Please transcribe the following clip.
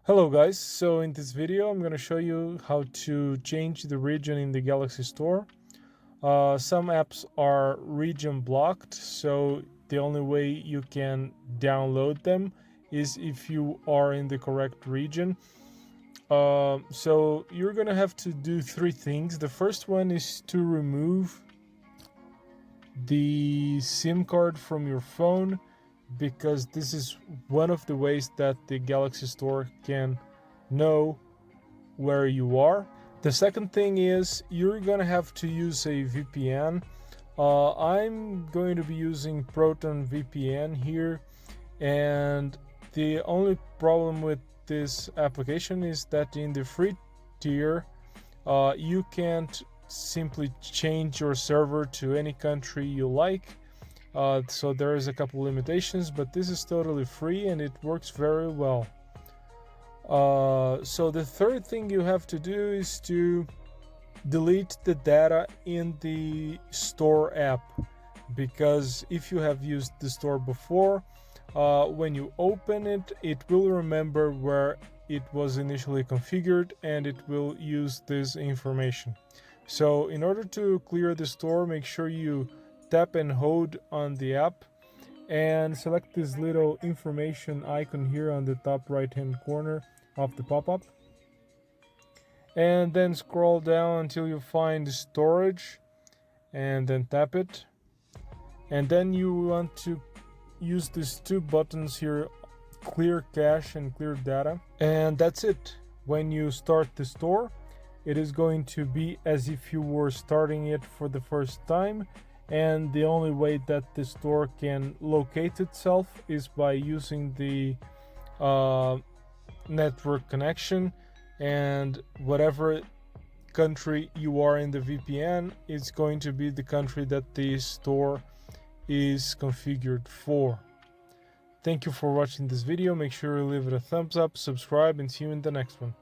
Hello guys, so in this video I'm going to show you how to change the region in the Galaxy Store. Some apps are region blocked, so the only way you can download them is if you are in the correct region. So you're going to have to do three things. The first one is to remove the SIM card from your phone, because this is one of the ways that the Galaxy Store can know where you are. The second thing is you're gonna have to use a VPN. I'm going to be using Proton VPN here, and the only problem with this application is that in the free tier you can't simply change your server to any country you like. So there is a couple limitations, but this is totally free and it works very well. So the third thing you have to do is to delete the data in the store app, because if you have used the store before, when you open it, it will remember where it was initially configured and it will use this information. So in order to clear the store, make sure you tap and hold on the app and select this little information icon here on the top right hand corner of the pop-up, and then scroll down until you find storage and then tap it, and then you want to use these two buttons here, clear cache and clear data, and that's it. When you start the store, it is going to be as if you were starting it for the first time, and the only way that the store can locate itself is by using the network connection, and whatever country you are in the VPN is going to be the country that the store is configured for. Thank you for watching this video. Make sure you leave it a thumbs up, subscribe, and see you in the next one.